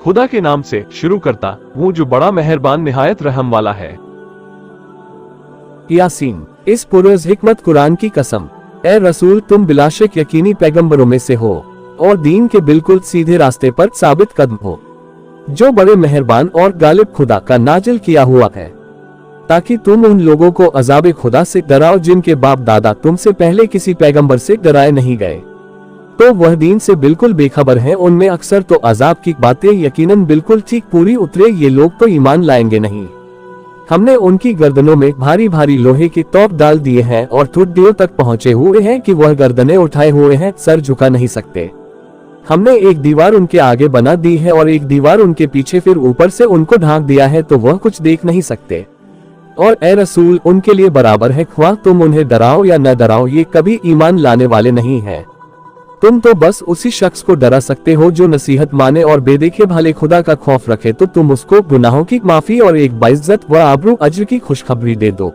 खुदा के नाम से शुरू करता हूँ जो बड़ा मेहरबान निहायत रहम वाला है। यासीन। इस पुरज़ हिकमत कुरान की कसम, ए रसूल तुम बिलाशक यकीनी पैगंबरों में से हो और दीन के बिल्कुल सीधे रास्ते पर साबित कदम हो, जो बड़े मेहरबान और गालिब खुदा का नाजिल किया हुआ है, ताकि तुम उन लोगों को अजाब खुदा से डराओ जिनके बाप दादा तुमसे पहले किसी पैगंबर से डराए नहीं गए, तो वह दीन से बिल्कुल बेखबर हैं। उनमें अक्सर तो अजाब की बातें यकीनन बिल्कुल ठीक पूरी उतरे, ये लोग तो ईमान लाएंगे नहीं। हमने उनकी गर्दनों में भारी भारी लोहे के तोप डाल दिए हैं और ठुड्डियों तक पहुंचे हुए हैं कि वह गर्दनें उठाए हुए हैं, सर झुका नहीं सकते। हमने एक दीवार उनके आगे बना दी है और एक दीवार उनके पीछे, फिर ऊपर से उनको ढांक दिया है तो वह कुछ देख नहीं सकते। और ए रसूल उनके लिए बराबर है, ख्वाह तुम उन्हें डराओ या न डराओ, ये कभी ईमान लाने वाले नहीं हैं। तुम तो बस उसी शख्स को डरा सकते हो जो नसीहत माने और बेदेखे भले खुदा का खौफ रखे, तो तुम उसको गुनाहों की माफी और एक बाइज्जत व आबरू अज्र की खुशखबरी दे दो।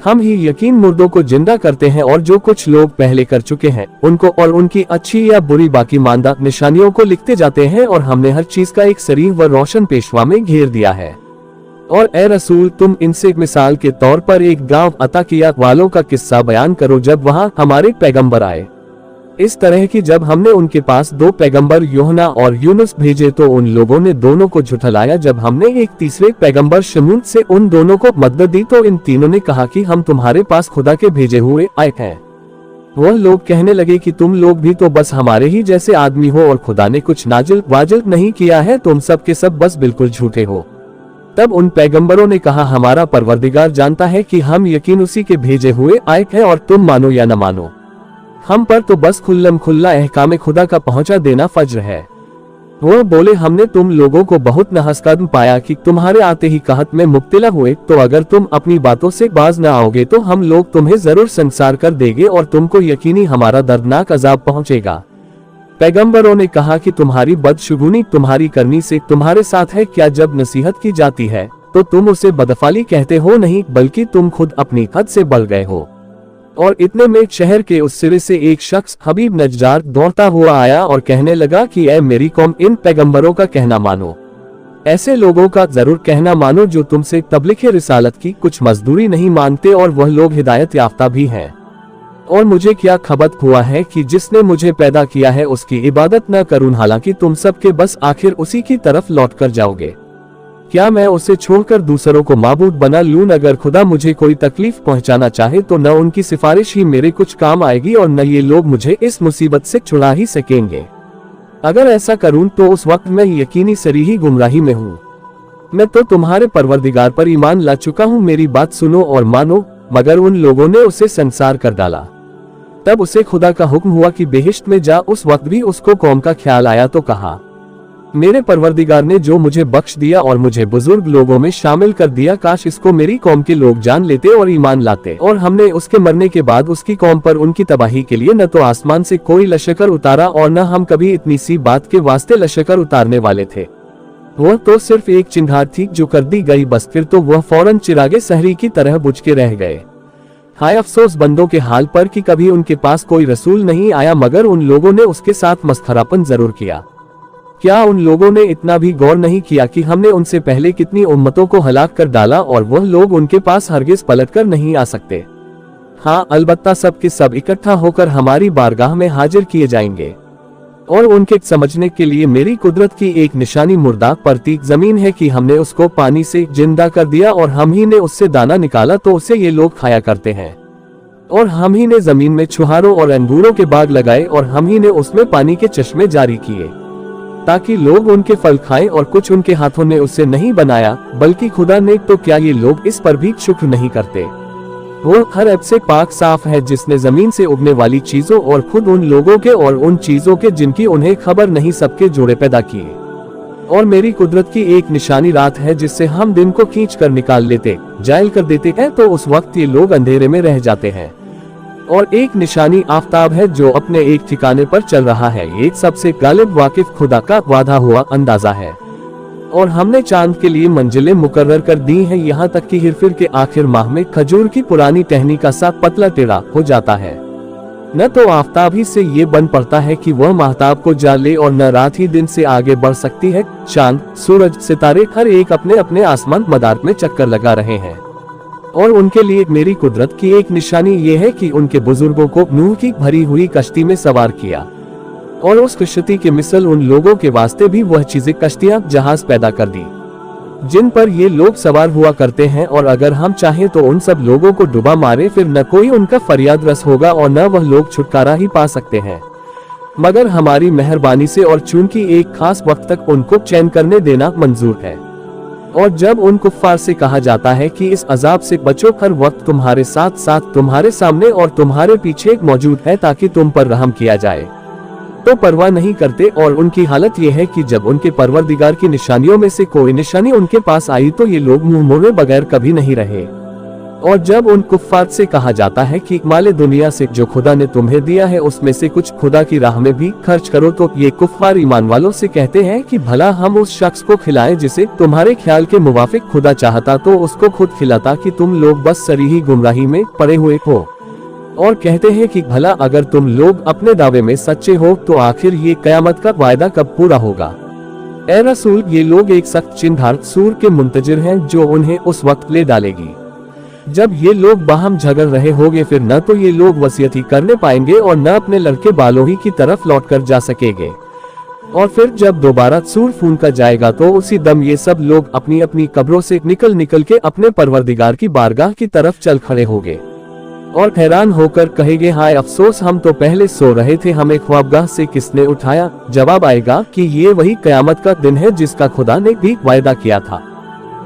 हम ही यकीन मुर्दों को जिंदा करते हैं और जो कुछ लोग पहले कर चुके हैं उनको और उनकी अच्छी या बुरी बाकी मानदा निशानियों को लिखते जाते हैं, और हमने हर चीज का एक सरीह व रोशन पेशवा में घेर दिया है। और ए रसूल तुम इनसे मिसाल के तौर पर एक गांव अताकिया वालों का किस्सा बयान करो जब वहां हमारे पैगंबर आए, इस तरह की जब हमने उनके पास 2 पैगंबर यूहन्ना और यूनुस भेजे तो उन लोगों ने दोनों को झुठलाया। जब हमने एक तीसरे पैगंबर शमूद से उन दोनों को मदद दी तो इन तीनों ने कहा कि हम तुम्हारे पास खुदा के भेजे हुए आए हैं। वह लोग कहने लगे कि तुम लोग भी तो बस हमारे ही जैसे आदमी हो और खुदा ने कुछ नाजिल वाजिल नहीं किया है, तुम सब के सब बस बिल्कुल झूठे हो। तब उन पैगंबरों ने कहा हमारा परवरदिगार जानता है कि हम यकीन उसी के भेजे हुए आए हैं और तुम मानो या न मानो, हम पर तो बस खुल्लम खुल्ला अहकाम खुदा का पहुंचा देना फज्र है। वो बोले हमने तुम लोगों को बहुत नहसकदम पाया कि तुम्हारे आते ही कहत में मुब्तला हुए, तो अगर तुम अपनी बातों से बाज न आओगे तो हम लोग तुम्हें जरूर संसार कर देंगे और तुमको यकीनी हमारा दर्दनाक अजाब पहुंचेगा। पैगंबरों ने कहा कि तुम्हारी बदशुगुनी तुम्हारी करनी से तुम्हारे साथ है क्या? जब नसीहत की जाती है तो तुम उसे बदफाली कहते हो नहीं, बल्कि तुम खुद अपनी हद से बढ़ गए हो। और इतने में शहर के उस सिरे से एक शख्स हबीब नज्जार दौड़ता हुआ आया और कहने लगा कि ऐ मेरी कौम, इन पैगंबरों का कहना मानो, ऐसे लोगों का जरूर कहना मानो जो तुमसे तबलीग रिसालत की कुछ मजदूरी नहीं मांगते और वह लोग हिदायत याफ्ता भी हैं। और मुझे क्या खबर हुआ है कि जिसने मुझे पैदा किया है उसकी इबादत न करूं, हालांकि तुम सबके बस आखिर उसी की तरफ लौट कर जाओगे। क्या मैं उसे छोड़कर दूसरों को माबूद बना लूं? अगर खुदा मुझे कोई तकलीफ पहुंचाना चाहे तो न उनकी सिफारिश ही मेरे कुछ काम आएगी और न ये लोग मुझे इस मुसीबत से छुड़ा ही सकेंगे। अगर ऐसा करूं तो उस वक्त मैं यकीनी सरीही गुमराही में हूं। मैं तो तुम्हारे परवरदिगार पर ईमान ला चुका हूं, मेरी बात सुनो और मानो। मगर उन लोगों ने उसे संसार कर डाला। तब उसे खुदा का हुक्म हुआ कि बेहिश्त में जा। उस वक्त भी उसको कौम का ख्याल आया तो कहा मेरे परवरदिगार ने जो मुझे बख्श दिया और मुझे बुजुर्ग लोगों में शामिल कर दिया, काश इसको मेरी कौम के लोग जान लेते और ईमान लाते। और हमने उसके मरने के बाद उसकी कौम पर उनकी तबाही के लिए न तो आसमान से कोई लश्कर उतारा और न हम कभी इतनी सी बात के वास्ते लश्कर उतारने वाले थे। वह तो सिर्फ एक चिंगार थी जो कर दी गई, बस फिर तो वह फौरन चिरागे सहरी की तरह बुझ के रह गए। हाय अफसोस बंदों के हाल पर कि कभी उनके पास कोई रसूल नहीं आया, मगर उन लोगों ने उसके साथ मस्खरापन जरूर किया। क्या उन लोगों ने इतना भी गौर नहीं किया कि हमने उनसे पहले कितनी उम्मतों को हलाक कर डाला और वह लोग उनके पास हरगिज पलट कर नहीं आ सकते। हाँ, अलबत्ता सब के सब इकट्ठा होकर हमारी बारगाह में हाजिर किए जाएंगे। और उनके समझने के लिए मेरी कुदरत की एक निशानी मुर्दा प्रतीक जमीन है कि हमने उसको पानी से जिंदा कर दिया और हम ही ने उससे दाना निकाला तो उसे ये लोग खाया करते हैं। और हम ही ने जमीन में छुहारों और अंगूरों के बाग लगाए और हम ही ने उसमें पानी के चश्मे जारी किए ताकि लोग उनके फल खाएं, और कुछ उनके हाथों ने उससे नहीं बनाया बल्कि खुदा ने। तो क्या ये लोग इस पर भी शुक्र नहीं करते? वो हर ऐब से पाक साफ है जिसने जमीन से उगने वाली चीजों और खुद उन लोगों के और उन चीजों के जिनकी उन्हें खबर नहीं सबके जोड़े पैदा किए। और मेरी कुदरत की एक निशानी रात है जिससे हम दिन को खींच कर निकाल लेते जायल कर देते हैं, तो उस वक्त ये लोग अंधेरे में रह जाते हैं। और एक निशानी आफताब है जो अपने एक ठिकाने पर चल रहा है, एक सबसे गालिब वाकिफ खुदा का वादा हुआ अंदाजा है। और हमने चांद के लिए मंजिलें मुकर्रर कर दी हैं, यहाँ तक कि हिरफिर के आखिर माह में खजूर की पुरानी टहनी का सा पतला टेढ़ा हो जाता है। न तो आफताब ही से ये बन पड़ता है कि वह महताब को जा ले और न रात ही दिन से आगे बढ़ सकती है। चांद, सूरज, सितारे हर एक अपने अपने आसमान मदार में चक्कर लगा रहे हैं और उनके लिए मेरी कुदरत की एक निशानी ये है कि उनके बुजुर्गों को नूह की भरी हुई कश्ती में सवार किया और उस कश्ती के मिसल उन लोगों के वास्ते भी वह चीजें कश्तियां जहाज पैदा कर दी जिन पर ये लोग सवार हुआ करते हैं, और अगर हम चाहें तो उन सब लोगों को डुबा मारे, फिर न कोई उनका फरियाद रस होगा और न वह लोग छुटकारा ही पा सकते हैं मगर हमारी मेहरबानी से, और चूंकि एक खास वक्त तक उनको चैन करने देना मंजूर है। और जब उन कुफ्फार से कहा जाता है कि इस अजाब से बचो, हर वक्त तुम्हारे साथ साथ तुम्हारे सामने और तुम्हारे पीछे मौजूद है ताकि तुम पर रहम किया जाए, तो परवाह नहीं करते। और उनकी हालत यह है कि जब उनके परवरदिगार की निशानियों में से कोई निशानी उनके पास आई तो ये लोग मुंह मोड़े बगैर कभी नहीं रहे। और जब उन कुफ्फार से कहा जाता है कि माले दुनिया से जो खुदा ने तुम्हें दिया है उसमें से कुछ खुदा की राह में भी खर्च करो, तो ये कुफ्फार ईमान वालों से कहते हैं कि भला हम उस शख्स को खिलाएं जिसे तुम्हारे ख्याल के मुवाफिक खुदा चाहता तो उसको खुद खिलाता, कि तुम लोग बस सरीही गुमराही में पड़े हुए हो। और कहते हैं कि भला अगर तुम लोग अपने दावे में सच्चे हो तो आखिर ये कयामत का वायदा कब पूरा होगा। ए रसूल, ये लोग एक सख्त चिन्हदार सूर के मुंतजिर हैं जो उन्हें उस वक्त ले डालेगी जब ये लोग बाहम झगड़ रहे होंगे, फिर न तो ये लोग वसीयत ही करने पाएंगे और न अपने लड़के बालों ही की तरफ लौट कर जा सकेंगे। और फिर जब दोबारा सूर फूंका जाएगा तो उसी दम ये सब लोग अपनी अपनी कब्रों से निकल निकल के अपने परवरदिगार की बारगाह की तरफ चल खड़े होंगे और हैरान होकर कहेंगे, हाय अफसोस, हम तो पहले सो रहे थे, हमें ख्वाबगाह से किसने उठाया। जवाब आएगा कि ये वही कयामत का दिन है जिसका खुदा ने भी वायदा किया था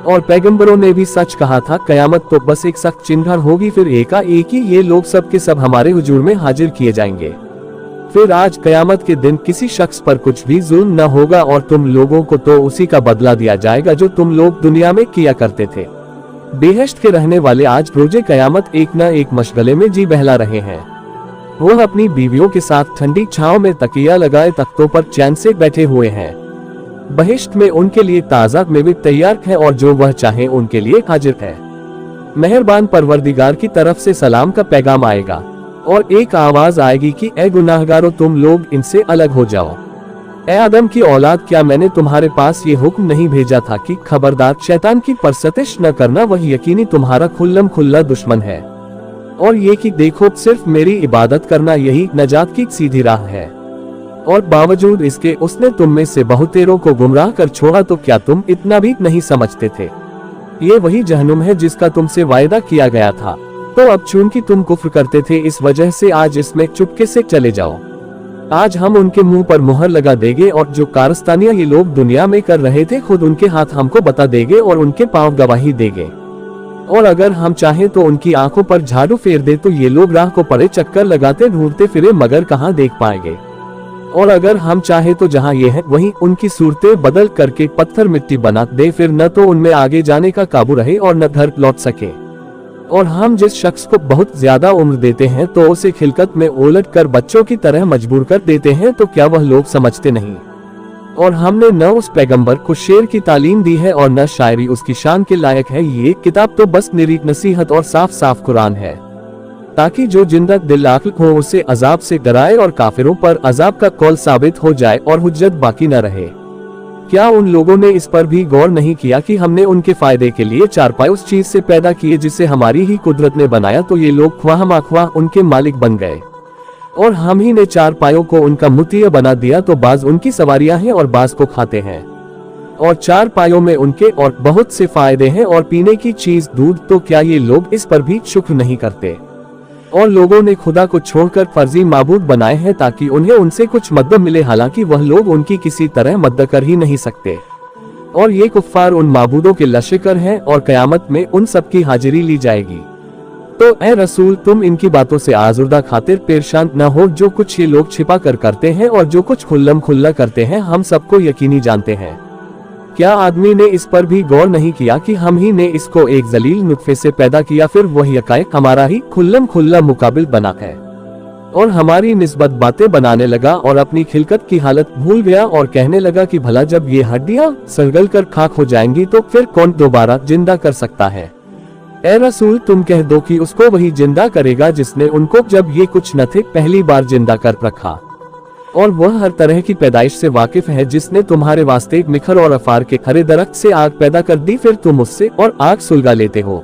और पैगंबरों ने भी सच कहा था। कयामत तो बस एक सख्त चिन्ह होगी, फिर एकाएक ही ये लोग सब के सब हमारे हुजूर में हाजिर किए जाएंगे। फिर आज कयामत के दिन किसी शख्स पर कुछ भी जुल्म न होगा और तुम लोगों को तो उसी का बदला दिया जाएगा जो तुम लोग दुनिया में किया करते थे। बेहश्त के रहने वाले आज रोजे कयामत एक न एक मशगले में जी बहला रहे हैं। वह अपनी बीवियों के साथ ठंडी छांव में तकिया लगाए तख्तों पर चैन से बैठे हुए हैं। बहिश्त में उनके लिए ताज़ा मेवे तैयार है और जो वह चाहे उनके लिए हाजिर है। मेहरबान परवरदिगार की तरफ से सलाम का पैगाम आएगा और एक आवाज आएगी कि ए गुनाहगारों, तुम लोग इनसे अलग हो जाओ। ए आदम की औलाद, क्या मैंने तुम्हारे पास ये हुक्म नहीं भेजा था कि खबरदार शैतान की परसतिश न करना, वह यकीनी तुम्हारा खुल्लम खुल्ला दुश्मन है, और ये कि देखो सिर्फ मेरी इबादत करना यही नजात की सीधी राह है। और बावजूद इसके उसने तुम में से बहुतेरों को गुमराह कर छोड़ा, तो क्या तुम इतना भी नहीं समझते थे? ये वही जहन्नुम है जिसका तुमसे वायदा किया गया था। तो अब चूंकि तुम कुफ्र करते थे, इस वजह से आज इसमें चुपके से चले जाओ। आज हम उनके मुंह पर मुहर लगा देंगे और जो कारस्तानियां ये लोग दुनिया में कर रहे थे खुद उनके हाथ हमको बता देंगे और उनके पांव गवाही देंगे। और अगर हम चाहें तो उनकी आंखों पर झाड़ू फेर दे तो ये लोग राह को पड़े चक्कर लगाते ढूंढते फिरे मगर कहाँ देख पाएंगे। और अगर हम चाहें तो जहाँ ये है वहीं उनकी सूरतें बदल करके पत्थर मिट्टी बना दे, फिर न तो उनमें आगे जाने का काबू रहे और न घर लौट सके। और हम जिस शख्स को बहुत ज्यादा उम्र देते हैं तो उसे खिलकत में उलट कर बच्चों की तरह मजबूर कर देते हैं, तो क्या वह लोग समझते नहीं? और हमने न उस पैगंबर को शेर की तालीम दी है और न शायरी उसकी शान के लायक है। ये किताब तो बस निरी नसीहत और साफ साफ कुरान है, ताकि जो जिंदा दिल आक़िल हो उसे अजाब से डराए और काफिरों पर अजाब का कौल साबित हो जाए और हुज्जत बाकी न रहे। क्या उन लोगों ने इस पर भी गौर नहीं किया कि हमने उनके फायदे के लिए चारपाई उस चीज से पैदा किए जिसे हमारी ही कुदरत ने बनाया, तो ये लोग ख्वाह माख्वाह उनके मालिक बन गए। और हम ही ने चारपायों को उनका मुतिया बना दिया, तो बाज उनकी सवारियां हैं और बाज को खाते हैं। और चारपायों में उनके और बहुत से फायदे हैं और पीने की चीज दूध, तो क्या ये लोग इस पर भी शुक्र नहीं करते? और लोगों ने खुदा को छोड़कर फर्जी माबूद बनाए हैं ताकि उन्हें उनसे कुछ मदद मिले, हालांकि वह लोग उनकी किसी तरह मदद कर ही नहीं सकते। और ये कुफ्फार उन माबूदों के लश्कर हैं और कयामत में उन सब की हाजिरी ली जाएगी। तो ए रसूल, तुम इनकी बातों से आजुर्दा खातिर परेशान न हो। जो कुछ ये लोग छिपा कर करते हैं और जो कुछ खुल्लम खुल्ला करते हैं हम सबको यकीनी जानते हैं। क्या आदमी ने इस पर भी गौर नहीं किया कि हम ही ने इसको एक जलील नुत्फे से पैदा किया, फिर वही यकायक हमारा ही खुल्लम खुल्ला मुकाबिल बना है और हमारी निस्बत बातें बनाने लगा और अपनी खिलकत की हालत भूल गया और कहने लगा कि भला जब ये हड्डियां सड़गल कर खाक हो जाएंगी तो फिर कौन दोबारा जिंदा कर सकता है? ए रसूल तुम कह दो कि उसको वही जिंदा करेगा जिसने उनको जब ये कुछ न थे पहली बार जिंदा कर रखा, और वह हर तरह की पैदाइश से वाकिफ है, जिसने तुम्हारे वास्ते एक निखर और अफार के हरे दरख्त से आग पैदा कर दी, फिर तुम उससे और आग सुलगा लेते हो।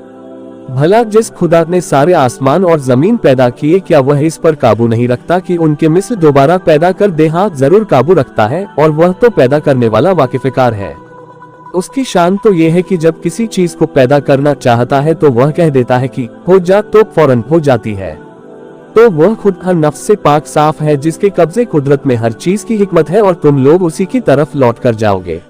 भला जिस खुदा ने सारे आसमान और जमीन पैदा किए, क्या वह इस पर काबू नहीं रखता कि उनके मिस्र दोबारा पैदा कर दे? हाँ, जरूर काबू रखता है, और वह तो पैदा करने वाला वाकिफकार है। उसकी शान तो यह है कि जब किसी चीज को पैदा करना चाहता है तो वह कह देता है कि हो जा, तो फौरन हो जाती है। तो वह खुद हर नफ्स से पाक साफ है, जिसके कब्जे कुदरत में हर चीज की हिकमत है, और तुम लोग उसी की तरफ लौट कर जाओगे।